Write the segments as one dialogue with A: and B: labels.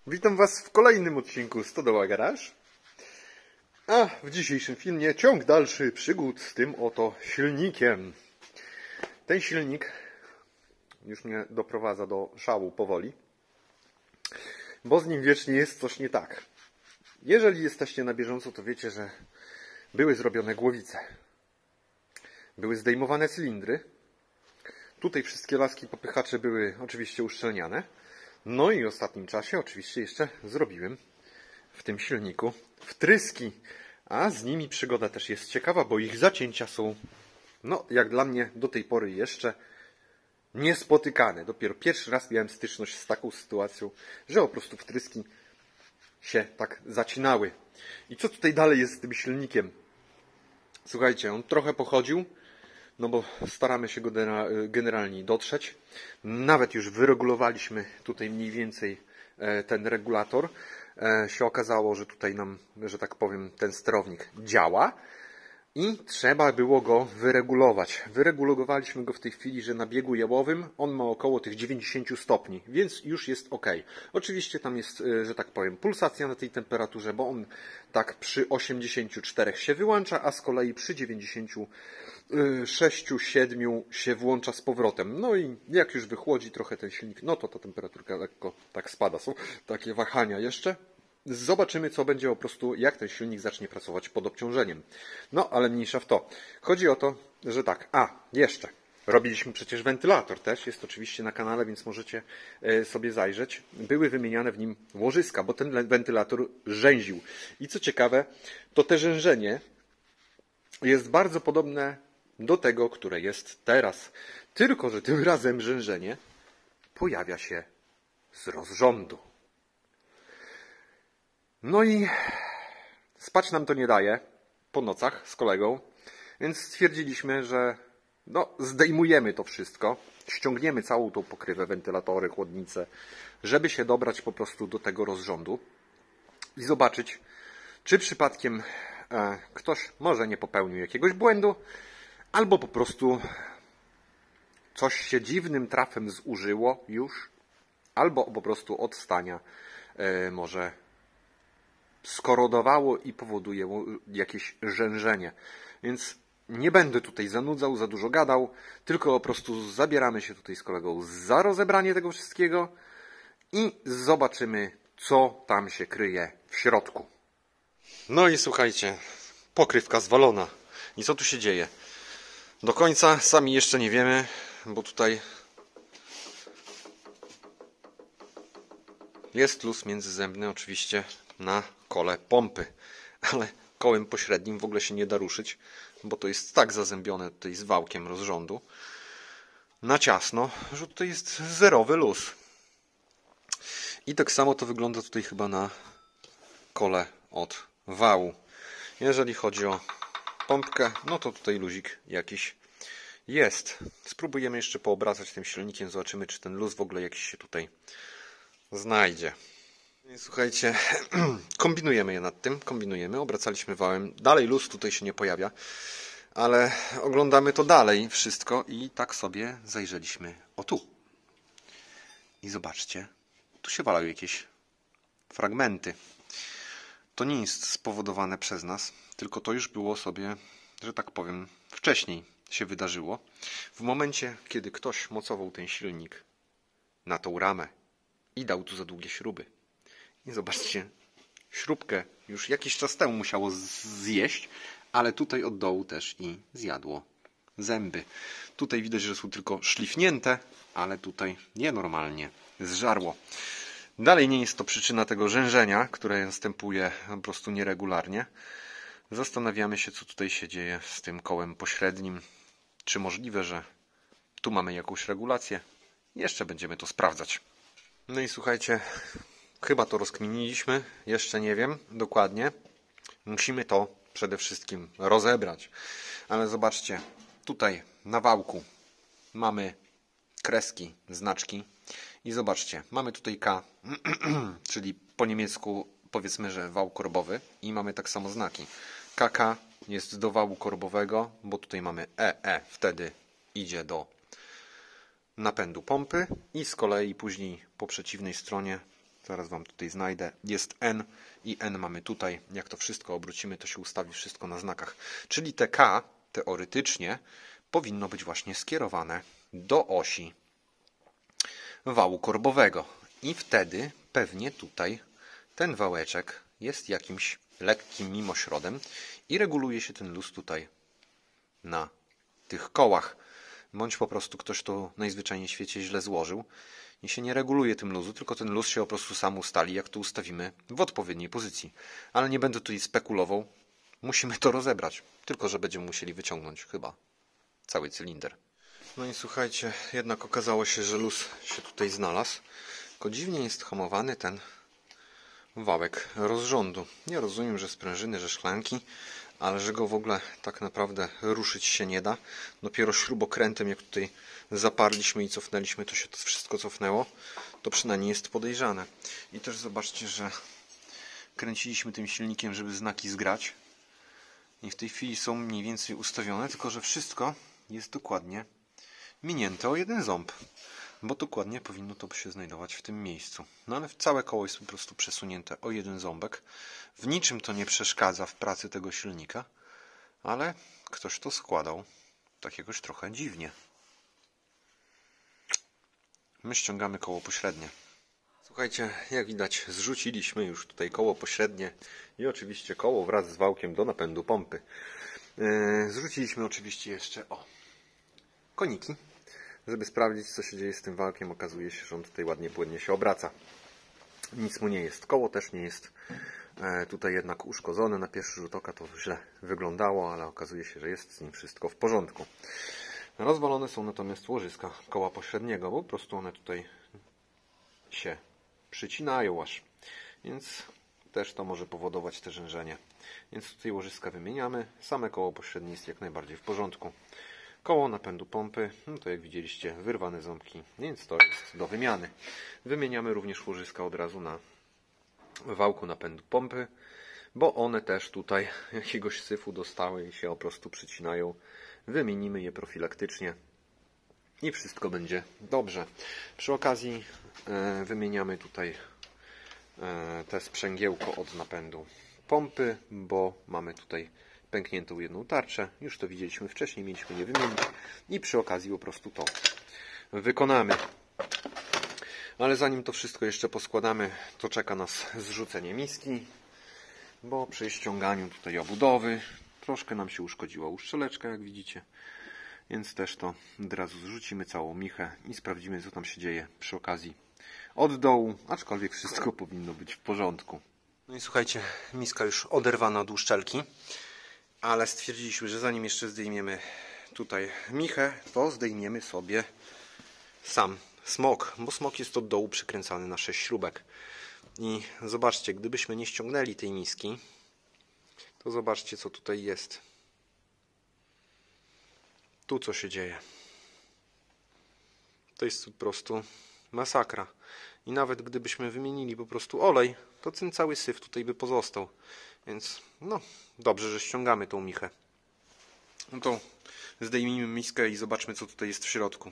A: Witam Was w kolejnym odcinku Stodoła Garage. A w dzisiejszym filmie ciąg dalszy przygód z tym oto silnikiem. Ten silnik już mnie doprowadza do szału powoli, bo z nim wiecznie jest coś nie tak. Jeżeli jesteście na bieżąco, to wiecie, że były zrobione głowice. Były zdejmowane cylindry. Tutaj wszystkie laski popychacze były oczywiście uszczelniane. No i w ostatnim czasie oczywiście jeszcze zrobiłem w tym silniku wtryski. A z nimi przygoda też jest ciekawa, bo ich zacięcia są, no jak dla mnie do tej pory jeszcze niespotykane. Dopiero pierwszy raz miałem styczność z taką sytuacją, że po prostu wtryski się tak zacinały. I co tutaj dalej jest z tym silnikiem? Słuchajcie, on trochę pochodził, no bo staramy się go generalnie dotrzeć. Nawet już wyregulowaliśmy tutaj mniej więcej ten regulator. Się okazało, że tutaj nam, że tak powiem, ten sterownik działa i trzeba było go wyregulować. Wyregulowaliśmy go w tej chwili, że na biegu jałowym on ma około tych 90 stopni, więc już jest ok. Oczywiście tam jest, że tak powiem, pulsacja na tej temperaturze, bo on tak przy 84 się wyłącza, a z kolei przy 96-7 się włącza z powrotem. No i jak już wychłodzi trochę ten silnik, no to ta temperaturka lekko tak spada. Są takie wahania jeszcze. Zobaczymy, co będzie po prostu, jak ten silnik zacznie pracować pod obciążeniem. No, ale mniejsza w to. Chodzi o to, że tak, jeszcze. Robiliśmy przecież wentylator też, jest oczywiście na kanale, więc możecie sobie zajrzeć. Były wymieniane w nim łożyska, bo ten wentylator rzęził. I co ciekawe, to te rzężenie jest bardzo podobne do tego, które jest teraz. Tylko że tym razem rzężenie pojawia się z rozrządu. No i spać nam to nie daje po nocach z kolegą, więc stwierdziliśmy, że zdejmujemy to wszystko, ściągniemy całą tą pokrywę, wentylatory, chłodnice, żeby się dobrać po prostu do tego rozrządu i zobaczyć, czy przypadkiem ktoś może nie popełnił jakiegoś błędu, albo po prostu coś się dziwnym trafem zużyło już, albo po prostu od stania może skorodowało i powoduje jakieś rzężenie. Więc nie będę tutaj zanudzał, za dużo gadał, tylko po prostu zabieramy się tutaj z kolegą za rozebranie tego wszystkiego i zobaczymy, co tam się kryje w środku. No i słuchajcie, pokrywka zwalona. I co tu się dzieje? Do końca sami jeszcze nie wiemy, bo tutaj jest luz międzyzębny oczywiście na kole pompy, ale kołem pośrednim w ogóle się nie da ruszyć, bo to jest tak zazębione tutaj z wałkiem rozrządu na ciasno, że tutaj jest zerowy luz. I tak samo to wygląda tutaj chyba na kole od wału. Jeżeli chodzi o pompkę, no to tutaj luzik jakiś jest. Spróbujemy jeszcze poobracać tym silnikiem, zobaczymy, czy ten luz w ogóle jakiś się tutaj znajdzie. Słuchajcie, kombinujemy je nad tym, obracaliśmy wałem, dalej luz tutaj się nie pojawia, ale oglądamy to dalej wszystko i tak sobie zajrzeliśmy o tu. I zobaczcie, tu się walają jakieś fragmenty. To nie jest spowodowane przez nas, tylko to już było sobie, że tak powiem, wcześniej się wydarzyło. W momencie, kiedy ktoś mocował ten silnik na tą ramę i dał tu za długie śruby. I zobaczcie, śrubkę już jakiś czas temu musiało zjeść, ale tutaj od dołu też i zjadło zęby. Tutaj widać, że są tylko szlifnięte, ale tutaj nienormalnie zżarło. Dalej nie jest to przyczyna tego rzężenia, które następuje po prostu nieregularnie. Zastanawiamy się, co tutaj się dzieje z tym kołem pośrednim. Czy możliwe, że tu mamy jakąś regulację? Jeszcze będziemy to sprawdzać. No i słuchajcie, chyba to rozkminiliśmy, jeszcze nie wiem dokładnie. Musimy to przede wszystkim rozebrać. Ale zobaczcie, tutaj na wałku mamy kreski, znaczki. I zobaczcie, mamy tutaj K, czyli po niemiecku powiedzmy, że wał korbowy. I mamy tak samo znaki. KK jest do wału korbowego, bo tutaj mamy EE, wtedy idzie do napędu pompy. I z kolei później po przeciwnej stronie zaraz Wam tutaj znajdę. Jest N i N mamy tutaj. Jak to wszystko obrócimy, to się ustawi wszystko na znakach. Czyli te K teoretycznie powinno być właśnie skierowane do osi wału korbowego. I wtedy pewnie tutaj ten wałeczek jest jakimś lekkim mimośrodem i reguluje się ten luz tutaj na tych kołach. Bądź po prostu ktoś to najzwyczajniej w świecie źle złożył i się nie reguluje tym luzu, tylko ten luz się po prostu sam ustali, jak to ustawimy w odpowiedniej pozycji. Ale nie będę tutaj spekulował. Musimy to rozebrać. Tylko że będziemy musieli wyciągnąć chyba cały cylinder. No i słuchajcie, jednak okazało się, że luz się tutaj znalazł. Tylko dziwnie jest hamowany ten wałek rozrządu. Nie rozumiem, że sprężyny, że szklanki, ale że go w ogóle tak naprawdę ruszyć się nie da. Dopiero śrubokrętem, jak tutaj zaparliśmy i cofnęliśmy, to się to wszystko cofnęło. To przynajmniej jest podejrzane. I też zobaczcie, że kręciliśmy tym silnikiem, żeby znaki zgrać. I w tej chwili są mniej więcej ustawione, tylko że wszystko jest dokładnie minięte o jeden ząb. Bo dokładnie powinno to się znajdować w tym miejscu. No ale całe koło jest po prostu przesunięte o jeden ząbek. W niczym to nie przeszkadza w pracy tego silnika, ale ktoś to składał tak jakoś trochę dziwnie. My ściągamy koło pośrednie. Słuchajcie, jak widać, zrzuciliśmy już tutaj koło pośrednie i oczywiście koło wraz z wałkiem do napędu pompy. Zrzuciliśmy oczywiście jeszcze koniki, żeby sprawdzić, co się dzieje z tym wałkiem. Okazuje się, że on tutaj ładnie, płynnie się obraca. Nic mu nie jest. Koło też nie jest tutaj jednak uszkodzone. Na pierwszy rzut oka to źle wyglądało, ale okazuje się, że jest z nim wszystko w porządku. Rozwalone są natomiast łożyska koła pośredniego, bo po prostu one tutaj się przycinają aż. Więc też to może powodować te rzężenie. Więc tutaj łożyska wymieniamy. Same koło pośrednie jest jak najbardziej w porządku. Koło napędu pompy, no to jak widzieliście, wyrwane ząbki, więc to jest do wymiany. Wymieniamy również łożyska od razu na wałku napędu pompy, bo one też tutaj jakiegoś syfu dostały i się po prostu przycinają. Wymienimy je profilaktycznie i wszystko będzie dobrze. Przy okazji wymieniamy tutaj te sprzęgiełko od napędu pompy, bo mamy tutaj pękniętą jedną tarczę. Już to widzieliśmy wcześniej, mieliśmy je wymienić i przy okazji po prostu to wykonamy. Ale zanim to wszystko jeszcze poskładamy, to czeka nas zrzucenie miski, bo przy ściąganiu tutaj obudowy troszkę nam się uszkodziła uszczeleczka, jak widzicie. Więc też to od razu zrzucimy całą michę i sprawdzimy, co tam się dzieje przy okazji od dołu, aczkolwiek wszystko powinno być w porządku. No i słuchajcie, miska już oderwana od uszczelki, ale stwierdziliśmy, że zanim jeszcze zdejmiemy tutaj michę, to zdejmiemy sobie sam smok, bo smok jest od dołu przykręcany na 6 śrubek. I zobaczcie, gdybyśmy nie ściągnęli tej miski, to zobaczcie, co tutaj jest. Tu co się dzieje. To jest po prostu masakra. I nawet gdybyśmy wymienili po prostu olej, to ten cały syf tutaj by pozostał. Więc no, dobrze, że ściągamy tą michę. No to zdejmijmy miskę i zobaczmy, co tutaj jest w środku.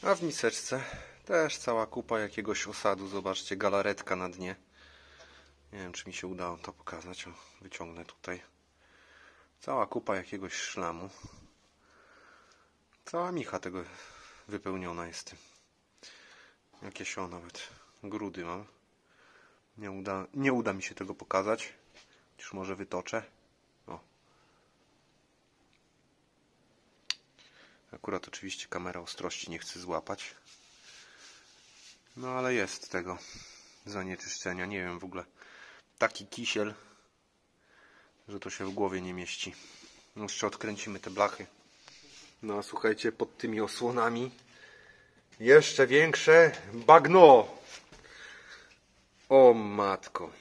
A: A w miseczce też cała kupa jakiegoś osadu. Zobaczcie, galaretka na dnie. Nie wiem, czy mi się udało to pokazać. O, wyciągnę tutaj. Cała kupa jakiegoś szlamu. Cała micha tego wypełniona jest tym. Jakieś nawet grudy mam. Nie uda mi się tego pokazać. Już może wytoczę. O. Akurat oczywiście kamera ostrości nie chce złapać. No ale jest tego zanieczyszczenia. Nie wiem, w ogóle taki kisiel, że to się w głowie nie mieści. No, jeszcze odkręcimy te blachy. No a słuchajcie, pod tymi osłonami jeszcze większe bagno. O matko.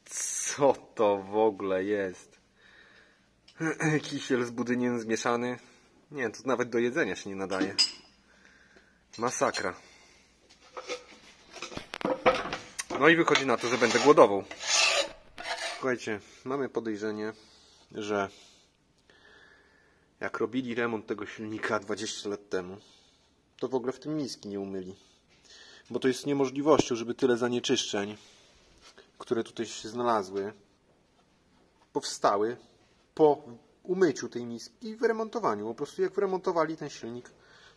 A: Co to w ogóle jest? Kisiel z budyniem zmieszany. Nie, to nawet do jedzenia się nie nadaje. Masakra. No i wychodzi na to, że będę głodował. Słuchajcie, mamy podejrzenie, że jak robili remont tego silnika 20 lat temu, to w ogóle w tym miski nie umyli. bo to jest niemożliwością, żeby tyle zanieczyszczeń, które tutaj się znalazły, powstały po umyciu tej miski i wyremontowaniu. Po prostu jak wyremontowali ten silnik,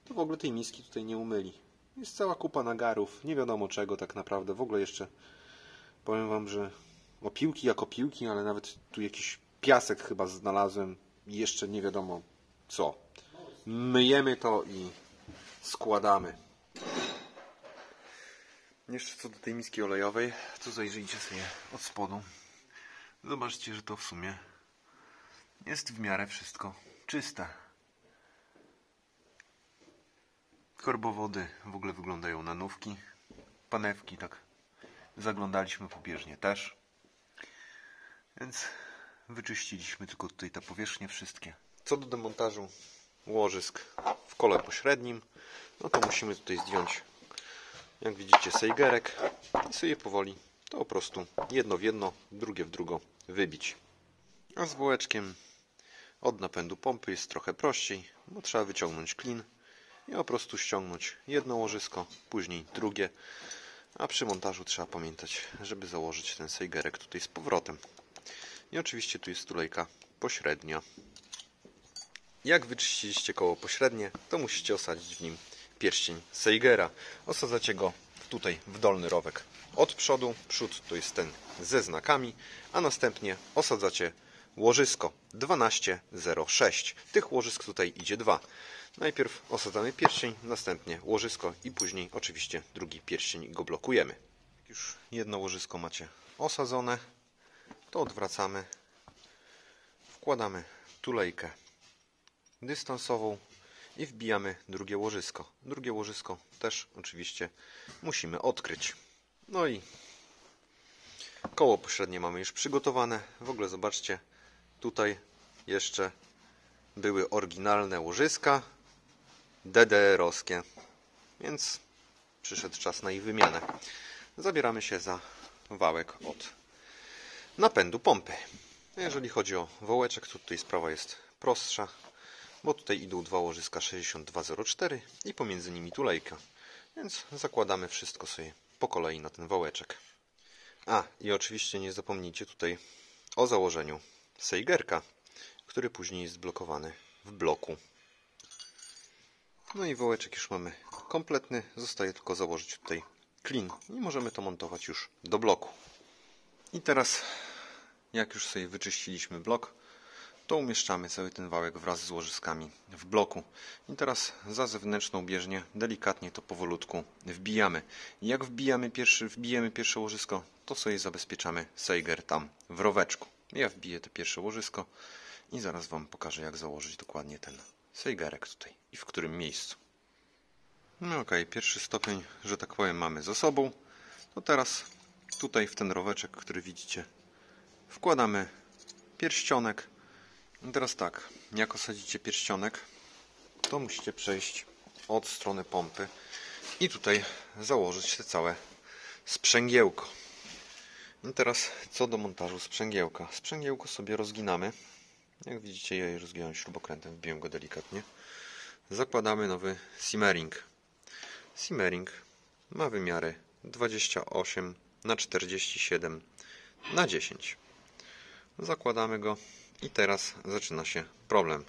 A: to w ogóle tej miski tutaj nie umyli. Jest cała kupa nagarów, nie wiadomo czego tak naprawdę. W ogóle jeszcze powiem Wam, że opiłki jak opiłki, ale nawet tu jakiś piasek chyba znalazłem i jeszcze nie wiadomo co. Myjemy to i składamy. Jeszcze co do tej miski olejowej, to zajrzyjcie sobie od spodu. Zobaczcie, że to w sumie jest w miarę wszystko czyste. Korbowody w ogóle wyglądają na nówki. Panewki tak zaglądaliśmy pobieżnie też. Więc wyczyściliśmy tylko tutaj te powierzchnie wszystkie. Co do demontażu łożysk w kole pośrednim, no to musimy tutaj zdjąć, jak widzicie, sejgerek i sobie powoli to po prostu jedno w jedno, drugie w drugo wybić. A z wółeczkiem od napędu pompy jest trochę prościej, bo trzeba wyciągnąć klin i po prostu ściągnąć jedno łożysko, później drugie, a przy montażu trzeba pamiętać, żeby założyć ten sejgerek tutaj z powrotem. I oczywiście tu jest tulejka pośrednia. Jak wyczyściliście koło pośrednie, to musicie osadzić w nim pierścień Seigera. Osadzacie go tutaj w dolny rowek od przodu. Przód to jest ten ze znakami, a następnie osadzacie łożysko 1206. Tych łożysk tutaj idzie 2. Najpierw osadzamy pierścień, następnie łożysko i później oczywiście drugi pierścień i go blokujemy. Jak już jedno łożysko macie osadzone, to odwracamy, wkładamy tulejkę dystansową i wbijamy drugie łożysko. Drugie łożysko też oczywiście musimy odkryć. No i koło pośrednie mamy już przygotowane. W ogóle zobaczcie, tutaj jeszcze były oryginalne łożyska DDR-owskie, więc przyszedł czas na ich wymianę. Zabieramy się za wałek od napędu pompy. Jeżeli chodzi o wałeczek, to tutaj sprawa jest prostsza, bo tutaj idą dwa łożyska 6204 i pomiędzy nimi tulejka. Więc zakładamy wszystko sobie po kolei na ten wałeczek. A, i oczywiście nie zapomnijcie tutaj o założeniu sejgerka, który później jest blokowany w bloku. No i wałeczek już mamy kompletny, zostaje tylko założyć tutaj klin i możemy to montować już do bloku. I teraz, jak już sobie wyczyściliśmy blok, to umieszczamy sobie ten wałek wraz z łożyskami w bloku. I teraz za zewnętrzną bieżnię delikatnie to powolutku wbijamy. I jak wbijemy pierwsze łożysko, to sobie zabezpieczamy sejger tam w roweczku. Ja wbiję to pierwsze łożysko i zaraz Wam pokażę, jak założyć dokładnie ten sejgerek tutaj i w którym miejscu. No okej, pierwszy stopień, że tak powiem, mamy za sobą. To teraz tutaj w ten roweczek, który widzicie, wkładamy pierścionek. I teraz tak, jak osadzicie pierścionek, to musicie przejść od strony pompy i tutaj założyć te całe sprzęgiełko. I teraz co do montażu sprzęgiełka. Sprzęgiełko sobie rozginamy. Jak widzicie, ja je rozgiąłem śrubokrętem, wbiłem go delikatnie. Zakładamy nowy simmering. Simmering ma wymiary 28 na 47 na 10. Zakładamy go i teraz zaczyna się problem.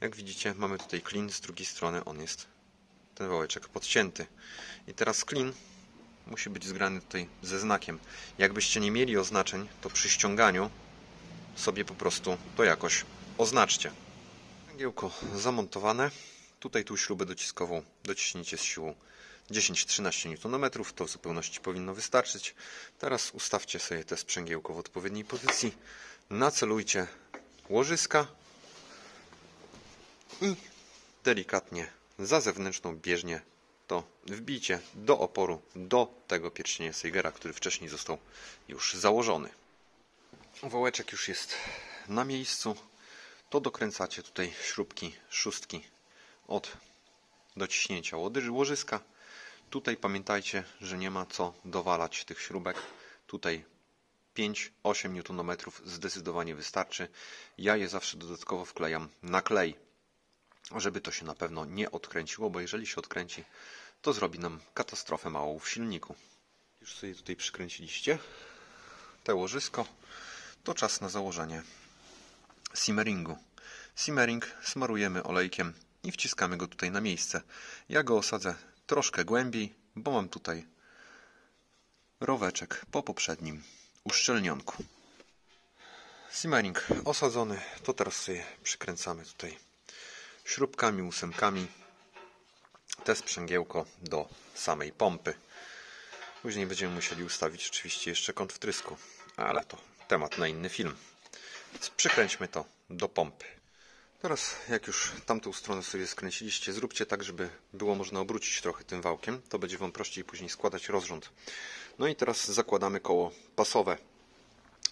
A: Jak widzicie, mamy tutaj klin, z drugiej strony on jest, ten wałeczek, podcięty. I teraz klin musi być zgrany tutaj ze znakiem. Jakbyście nie mieli oznaczeń, to przy ściąganiu sobie po prostu to jakoś oznaczcie. Sprzęgiełko zamontowane. Tutaj tą śrubę dociskową dociśnijcie z siłą 10-13 Nm. To w zupełności powinno wystarczyć. Teraz ustawcie sobie te sprzęgiełko w odpowiedniej pozycji. Nacelujcie łożyska i delikatnie za zewnętrzną bieżnię to wbijcie do oporu, do tego pierścienia Seigera, który wcześniej został już założony. Wałeczek już jest na miejscu. To dokręcacie tutaj śrubki szóstki od dociśnięcia łożyska. Tutaj pamiętajcie, że nie ma co dowalać tych śrubek. Tutaj 5-8 Nm zdecydowanie wystarczy. Ja je zawsze dodatkowo wklejam na klej, żeby to się na pewno nie odkręciło, bo jeżeli się odkręci, to zrobi nam katastrofę małą w silniku. Już sobie tutaj przykręciliście te łożysko, to czas na założenie simmeringu. Simmering smarujemy olejkiem i wciskamy go tutaj na miejsce. Ja go osadzę troszkę głębiej, bo mam tutaj roweczek po poprzednim uszczelnionku. Simmering osadzony, to teraz sobie przykręcamy tutaj śrubkami, ósemkami te sprzęgiełko do samej pompy. Później będziemy musieli ustawić oczywiście jeszcze kąt wtrysku, ale to temat na inny film. Więc przykręćmy to do pompy. Teraz jak już tamtą stronę sobie skręciliście, zróbcie tak, żeby było można obrócić trochę tym wałkiem. To będzie Wam prościej później składać rozrząd. No i teraz zakładamy koło pasowe.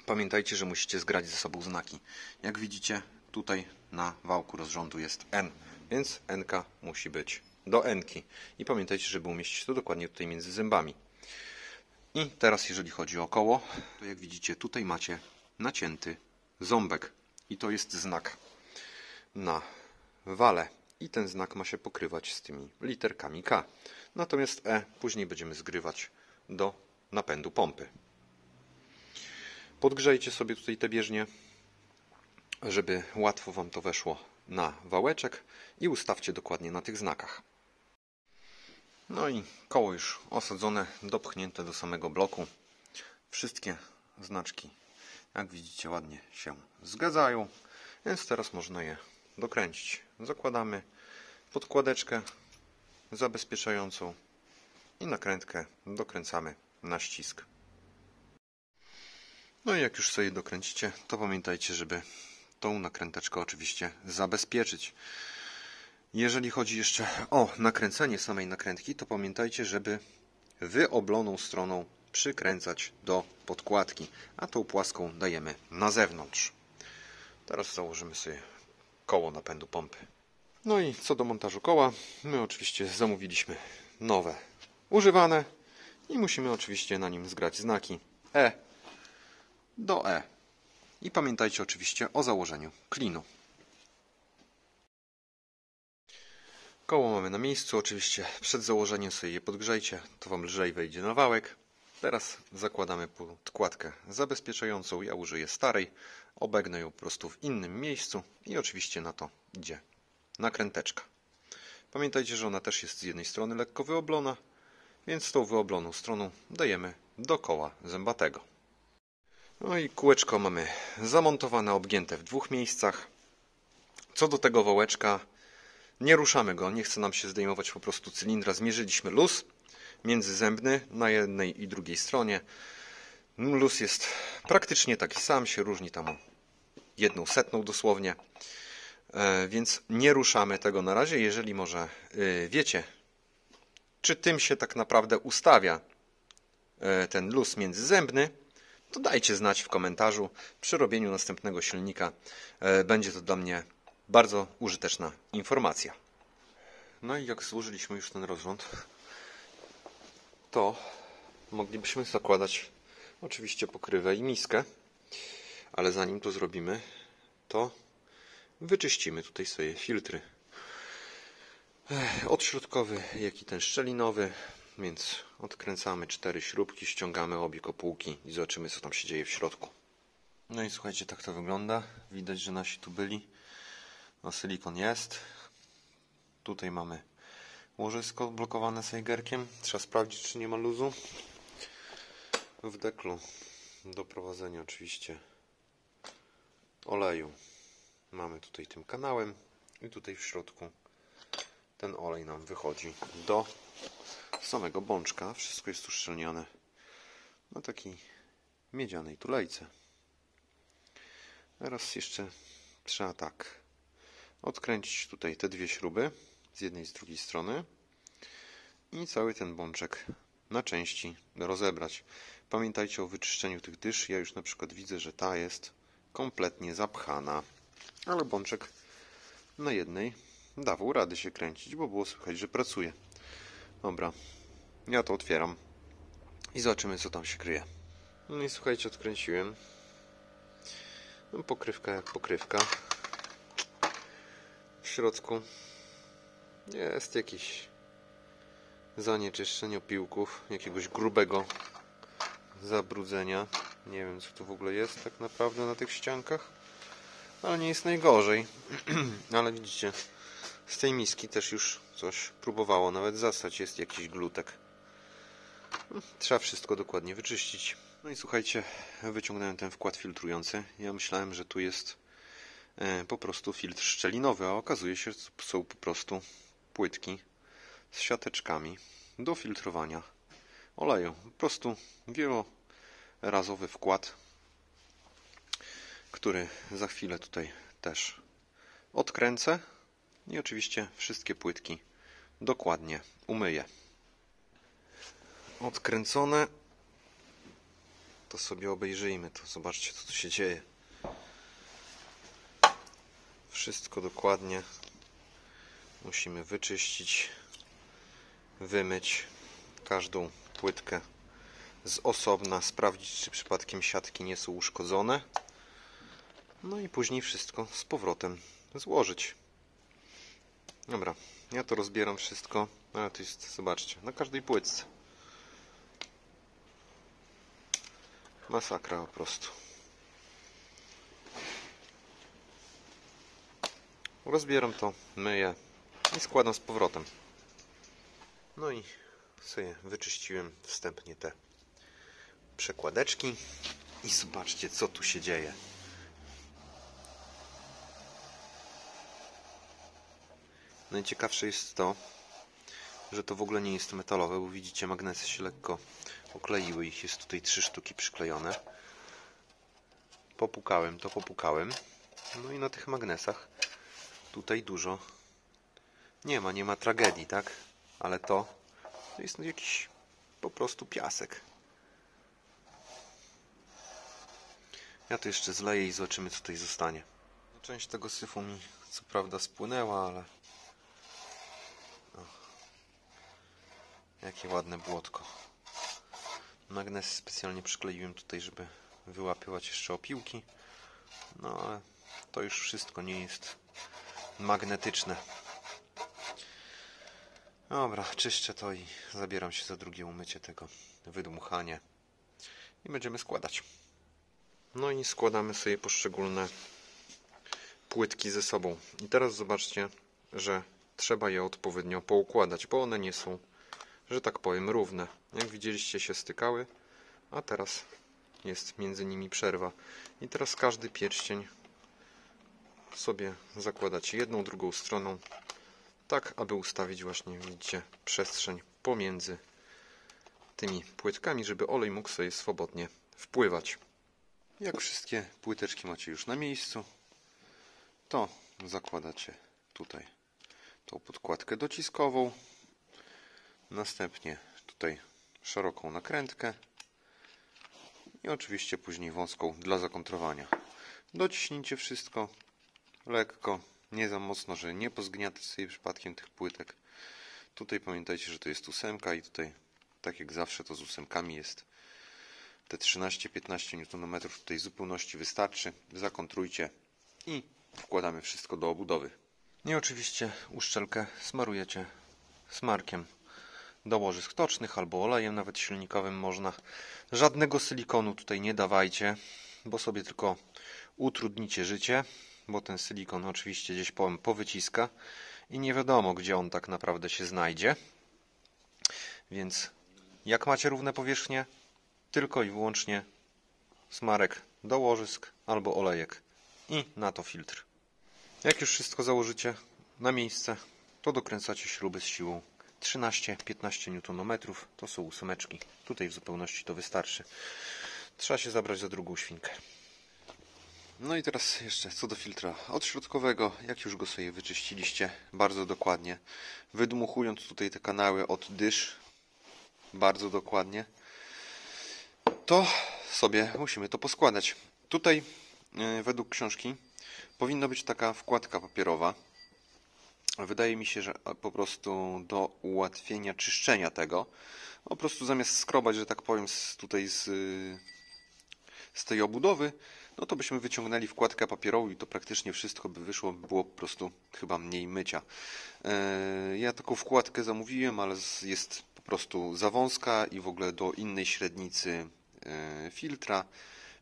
A: Pamiętajcie, że musicie zgrać ze sobą znaki. Jak widzicie, tutaj na wałku rozrządu jest N, więc N-ka musi być do N-ki. I pamiętajcie, żeby umieścić to dokładnie tutaj między zębami. I teraz jeżeli chodzi o koło, to jak widzicie, tutaj macie nacięty ząbek. I to jest znak na wale. I ten znak ma się pokrywać z tymi literkami K. Natomiast E później będziemy zgrywać do napędu pompy. Podgrzejcie sobie tutaj te bieżnie, żeby łatwo Wam to weszło na wałeczek i ustawcie dokładnie na tych znakach. No i koło już osadzone, dopchnięte do samego bloku. Wszystkie znaczki, jak widzicie, ładnie się zgadzają, więc teraz można je dokręcić. Zakładamy podkładeczkę zabezpieczającą i nakrętkę dokręcamy na ścisk. No i jak już sobie dokręcicie, to pamiętajcie, żeby tą nakręteczkę oczywiście zabezpieczyć. Jeżeli chodzi jeszcze o nakręcenie samej nakrętki, to pamiętajcie, żeby wyobloną stroną przykręcać do podkładki, a tą płaską dajemy na zewnątrz. Teraz założymy sobie koło napędu pompy. No i co do montażu koła, my oczywiście zamówiliśmy nowe, używane i musimy oczywiście na nim zgrać znaki E do E. I pamiętajcie oczywiście o założeniu klinu. Koło mamy na miejscu, oczywiście przed założeniem sobie je podgrzejcie, to Wam lżej wejdzie na wałek. Teraz zakładamy podkładkę zabezpieczającą, ja użyję starej, obegnę ją po prostu w innym miejscu i oczywiście na to idzie nakręteczka. Pamiętajcie, że ona też jest z jednej strony lekko wyoblona, więc tą wyobloną stroną dajemy do koła zębatego. No i kółeczko mamy zamontowane, obgięte w dwóch miejscach. Co do tego wałeczka, nie ruszamy go, nie chce nam się zdejmować po prostu cylindra. Zmierzyliśmy luz międzyzębny na jednej i drugiej stronie. Luz jest praktycznie taki sam, się różni tam o 1/100 dosłownie. Więc nie ruszamy tego na razie. Jeżeli może wiecie, czy tym się tak naprawdę ustawia ten luz międzyzębny, to dajcie znać w komentarzu. Przy robieniu następnego silnika będzie to dla mnie bardzo użyteczna informacja. No i jak złożyliśmy już ten rozrząd, to moglibyśmy zakładać oczywiście pokrywę i miskę, ale zanim to zrobimy, to wyczyścimy tutaj sobie filtry. Odśrodkowy, jak i ten szczelinowy, więc odkręcamy 4 śrubki, ściągamy obie kopułki i zobaczymy, co tam się dzieje w środku. No i słuchajcie, tak to wygląda. Widać, że nasi tu byli. No, silikon jest. Tutaj mamy łożysko blokowane sejgerkiem. Trzeba sprawdzić, czy nie ma luzu. W deklu do prowadzenia oczywiście oleju mamy tutaj tym kanałem i tutaj w środku ten olej nam wychodzi do samego bączka. Wszystko jest uszczelnione na takiej miedzianej tulejce. Teraz jeszcze trzeba tak odkręcić tutaj te 2 śruby z jednej i z drugiej strony i cały ten bączek na części rozebrać. Pamiętajcie o wyczyszczeniu tych dysz. Ja już na przykład widzę, że ta jest kompletnie zapchana, ale bączek na jednej dawał rady się kręcić, bo było słychać, że pracuje. Dobra, ja to otwieram i zobaczymy, co tam się kryje. No i słuchajcie, odkręciłem. No, pokrywka jak pokrywka. W środku jest jakiś zanieczyszczeń, opiłków, jakiegoś grubego zabrudzenia. Nie wiem, co to w ogóle jest tak naprawdę na tych ściankach, ale nie jest najgorzej. Ale widzicie, z tej miski też już coś próbowało nawet zasać. Jest jakiś glutek. Trzeba wszystko dokładnie wyczyścić. No i słuchajcie, wyciągnąłem ten wkład filtrujący. Ja myślałem, że tu jest po prostu filtr szczelinowy, a okazuje się, że są po prostu płytki z siateczkami do filtrowania oleju. Po prostu wielorazowy wkład, który za chwilę tutaj też odkręcę i oczywiście wszystkie płytki dokładnie umyję. Odkręcone, to sobie obejrzyjmy to. Zobaczcie, co tu się dzieje. Wszystko dokładnie musimy wyczyścić, wymyć każdą płytkę z osobna, sprawdzić, czy przypadkiem siatki nie są uszkodzone. No i później wszystko z powrotem złożyć. Dobra, ja to rozbieram wszystko, ale to jest, zobaczcie, na każdej płytce. Masakra po prostu. Rozbieram to, myję i składam z powrotem. No i sobie wyczyściłem wstępnie te przekładeczki i zobaczcie, co tu się dzieje. Najciekawsze jest to, że to w ogóle nie jest metalowe, bo widzicie, magnesy się lekko okleiły, ich jest tutaj 3 sztuki przyklejone. Popukałem to, popukałem. No i na tych magnesach tutaj dużo nie ma tragedii, tak? Ale to jest jakiś po prostu piasek. Ja to jeszcze zleję i zobaczymy, co tutaj zostanie. Część tego syfu mi co prawda spłynęła, ale jakie ładne błotko. Magnes specjalnie przykleiłem tutaj, żeby wyłapywać jeszcze opiłki. No ale to już wszystko nie jest magnetyczne. Dobra, czyszczę to i zabieram się za drugie umycie tego, wydmuchanie i będziemy składać. No i składamy sobie poszczególne płytki ze sobą. I teraz zobaczcie, że trzeba je odpowiednio poukładać, bo one nie są, że tak powiem, równe. Jak widzieliście, się stykały, a teraz jest między nimi przerwa. I teraz każdy pierścień sobie zakładacie jedną, drugą stroną, tak aby ustawić właśnie, widzicie, przestrzeń pomiędzy tymi płytkami, żeby olej mógł sobie swobodnie wpływać. Jak wszystkie płyteczki macie już na miejscu, to zakładacie tutaj tą podkładkę dociskową, następnie tutaj szeroką nakrętkę i oczywiście później wąską dla zakontrowania. Dociśnijcie wszystko lekko, nie za mocno, że nie pozgniatacie sobie przypadkiem tych płytek. Tutaj pamiętajcie, że to jest 8 i tutaj, tak jak zawsze, to z 8 jest te 13-15 Nm. Tutaj w zupełności wystarczy. Zakontrujcie i wkładamy wszystko do obudowy. I oczywiście uszczelkę smarujecie smarkiem do łożysk tocznych albo olejem nawet silnikowym można. Żadnego silikonu tutaj nie dawajcie, bo sobie tylko utrudnicie życie, bo ten silikon oczywiście gdzieś powyciska i nie wiadomo, gdzie on tak naprawdę się znajdzie. Więc jak macie równe powierzchnie, tylko i wyłącznie smarek do łożysk albo olejek i na to filtr. Jak już wszystko założycie na miejsce, to dokręcacie śruby z siłą 13-15 Nm. To są 8. Tutaj w zupełności to wystarczy. Trzeba się zabrać za drugą świnkę. No i teraz jeszcze co do filtra odśrodkowego. Jak już go sobie wyczyściliście bardzo dokładnie, wydmuchując tutaj te kanały od dysz bardzo dokładnie, to sobie musimy to poskładać. Tutaj według książki powinna być taka wkładka papierowa. Wydaje mi się, że po prostu do ułatwienia czyszczenia tego, po prostu zamiast skrobać, że tak powiem, tutaj z z tej obudowy, no to byśmy wyciągnęli wkładkę papierową i to praktycznie wszystko by wyszło, było po prostu chyba mniej mycia. Ja taką wkładkę zamówiłem, ale jest po prostu za wąska i w ogóle do innej średnicy filtra,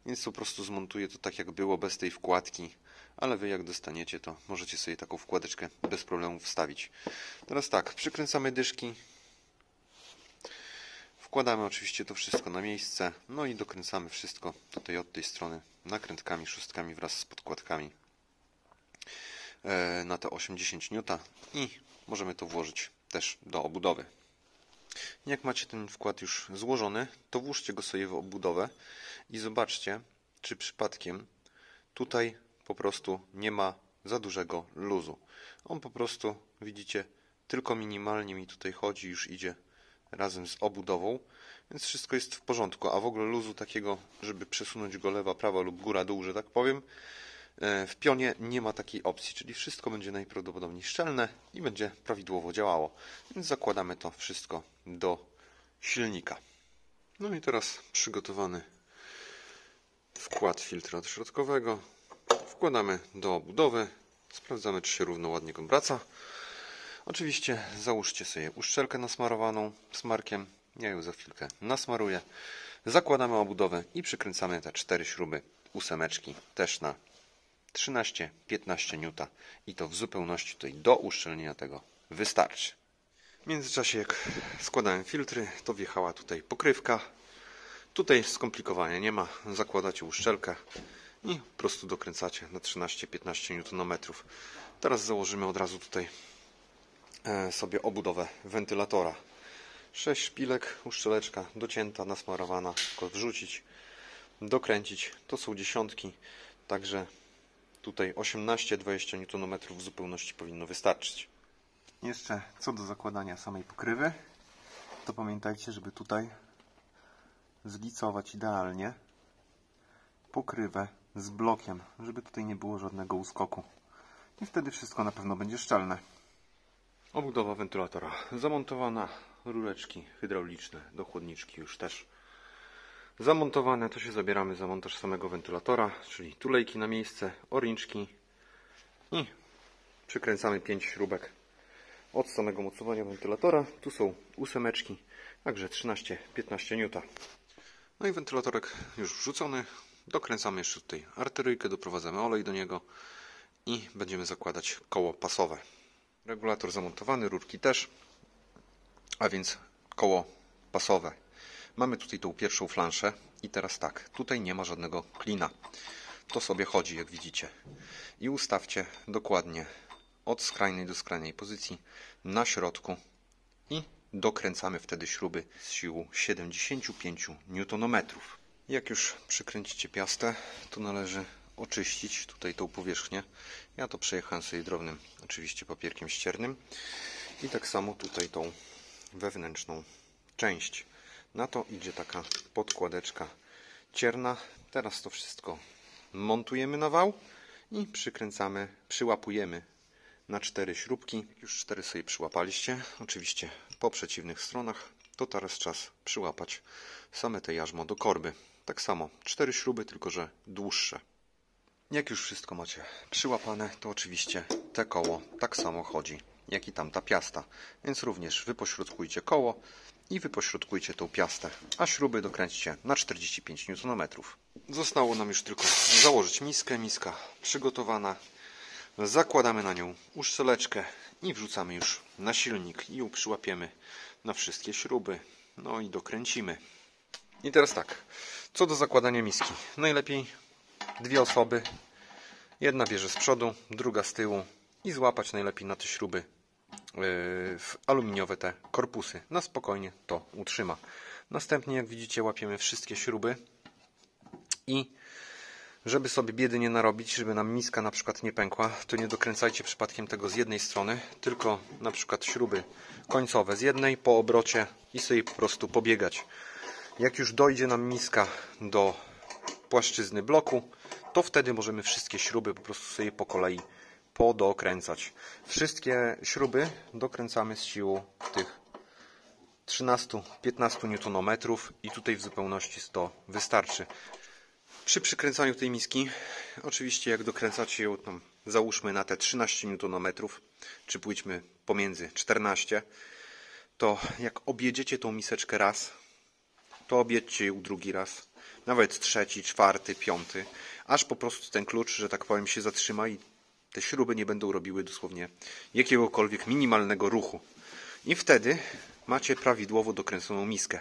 A: więc po prostu zmontuję to tak jak było, bez tej wkładki, ale Wy jak dostaniecie, to możecie sobie taką wkładeczkę bez problemu wstawić. Teraz tak, przykręcamy dyszki, wkładamy oczywiście to wszystko na miejsce, no i dokręcamy wszystko tutaj od tej strony nakrętkami, szóstkami wraz z podkładkami na te 80 N i możemy to włożyć też do obudowy. Jak macie ten wkład już złożony, to włóżcie go sobie w obudowę i zobaczcie, czy przypadkiem tutaj po prostu nie ma za dużego luzu. On po prostu, widzicie, tylko minimalnie mi tutaj chodzi, już idzie razem z obudową, więc wszystko jest w porządku, a w ogóle luzu takiego, żeby przesunąć go lewa, prawa lub góra, dół, że tak powiem, w pionie nie ma takiej opcji, czyli wszystko będzie najprawdopodobniej szczelne i będzie prawidłowo działało. Więc zakładamy to wszystko do silnika. No i teraz przygotowany wkład filtra środkowego wkładamy do obudowy, sprawdzamy, czy się równo ładnie obraca. Oczywiście załóżcie sobie uszczelkę nasmarowaną smarkiem, ja ją za chwilkę nasmaruję. Zakładamy obudowę i przykręcamy te 4 śruby ósemeczki też na 13-15 N i to w zupełności tutaj do uszczelnienia tego wystarczy. W międzyczasie jak składałem filtry, to wjechała tutaj pokrywka. Tutaj skomplikowania nie ma, zakładacie uszczelkę i po prostu dokręcacie na 13-15 Nm. Teraz założymy od razu tutaj sobie obudowę wentylatora. 6 szpilek, uszczeleczka docięta, nasmarowana, tylko wrzucić, dokręcić. To są dziesiątki, także tutaj 18-20 Nm w zupełności powinno wystarczyć. Jeszcze co do zakładania samej pokrywy, to pamiętajcie, żeby tutaj zlicować idealnie pokrywę z blokiem, żeby tutaj nie było żadnego uskoku. I wtedy wszystko na pewno będzie szczelne. Obudowa wentylatora zamontowana, rureczki hydrauliczne do chłodniczki już też zamontowane. To się zabieramy za montaż samego wentylatora, czyli tulejki na miejsce, oręczki i przykręcamy 5 śrubek od samego mocowania wentylatora. Tu są ósemeczki, także 13-15 N. No i wentylatorek już wrzucony. Dokręcamy jeszcze tutaj arteryjkę, doprowadzamy olej do niego i będziemy zakładać koło pasowe. Regulator zamontowany, rurki też, a więc koło pasowe. Mamy tutaj tą pierwszą flanszę i teraz tak, tutaj nie ma żadnego klina. To sobie chodzi, jak widzicie. I ustawcie dokładnie od skrajnej do skrajnej pozycji na środku i dokręcamy wtedy śruby z siłą 75 Nm. Jak już przykręcicie piastę, to należy oczyścić tutaj tą powierzchnię. Ja to przejechałem sobie drobnym, oczywiście papierkiem ściernym. I tak samo tutaj tą wewnętrzną część. Na to idzie taka podkładeczka cierna. Teraz to wszystko montujemy na wał i przykręcamy, przyłapujemy na 4 śrubki. Jak już 4 sobie przyłapaliście, oczywiście po przeciwnych stronach, to teraz czas przyłapać same te jarzmo do korby. Tak samo 4 śruby, tylko że dłuższe. Jak już wszystko macie przyłapane, to oczywiście te koło tak samo chodzi, jak i tamta piasta. Więc również wypośrodkujcie koło i wypośrodkujcie tą piastę, a śruby dokręćcie na 45 Nm. Zostało nam już tylko założyć miskę. Miska przygotowana. Zakładamy na nią uszczeleczkę i wrzucamy już na silnik i ją przyłapiemy na wszystkie śruby. No i dokręcimy. I teraz tak, co do zakładania miski. Najlepiej 2 osoby. Jedna bierze z przodu, druga z tyłu i złapać najlepiej na te śruby w aluminiowe te korpusy. Na spokojnie to utrzyma. Następnie, jak widzicie, łapiemy wszystkie śruby i żeby sobie biedy nie narobić, żeby nam miska na przykład nie pękła, to nie dokręcajcie przypadkiem tego z jednej strony, tylko na przykład śruby końcowe z jednej po obrocie i sobie po prostu pobiegać. Jak już dojdzie nam miska do płaszczyzny bloku, to wtedy możemy wszystkie śruby po prostu sobie po kolei podokręcać. Wszystkie śruby dokręcamy z siłą tych 13-15 Nm i tutaj w zupełności to wystarczy. Przy przykręcaniu tej miski, oczywiście jak dokręcacie ją tam, załóżmy na te 13 Nm, czy pójdźmy pomiędzy 14, to jak objedziecie tą miseczkę raz, to objedźcie ją drugi raz, nawet trzeci, czwarty, piąty, aż po prostu ten klucz, że tak powiem, się zatrzyma i te śruby nie będą robiły dosłownie jakiegokolwiek minimalnego ruchu. I wtedy macie prawidłowo dokręconą miskę.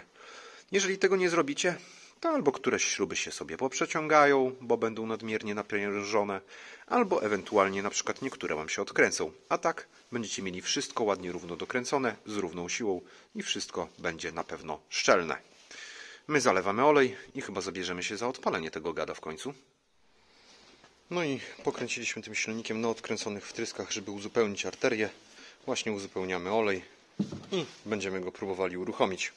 A: Jeżeli tego nie zrobicie, to albo któreś śruby się sobie poprzeciągają, bo będą nadmiernie naprężone, albo ewentualnie na przykład niektóre Wam się odkręcą. A tak będziecie mieli wszystko ładnie równo dokręcone, z równą siłą i wszystko będzie na pewno szczelne. My zalewamy olej i chyba zabierzemy się za odpalenie tego gada w końcu. No i pokręciliśmy tym silnikiem na odkręconych wtryskach, żeby uzupełnić arterię. Właśnie uzupełniamy olej i będziemy go próbowali uruchomić.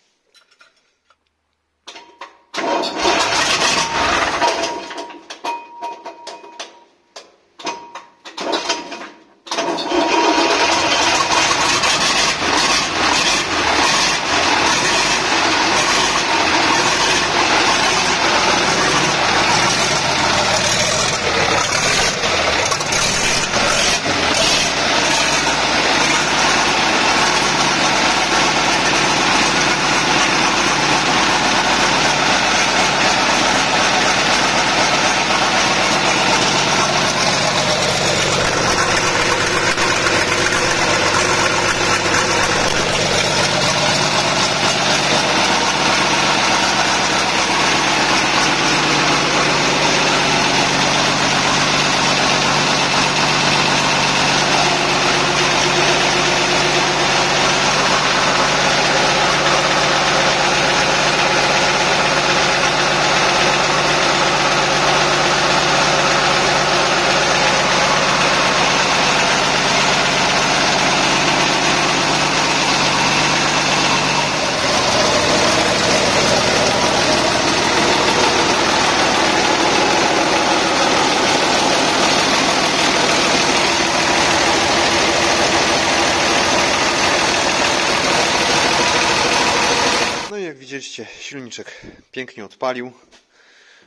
A: Widzieliście, silniczek pięknie odpalił.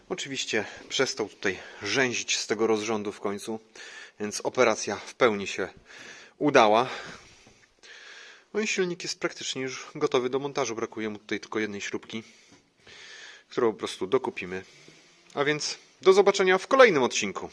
A: Oczywiście przestał tutaj rzęzić z tego rozrządu w końcu, więc operacja w pełni się udała. No i silnik jest praktycznie już gotowy do montażu. Brakuje mu tutaj tylko jednej śrubki, którą po prostu dokupimy. A więc do zobaczenia w kolejnym odcinku.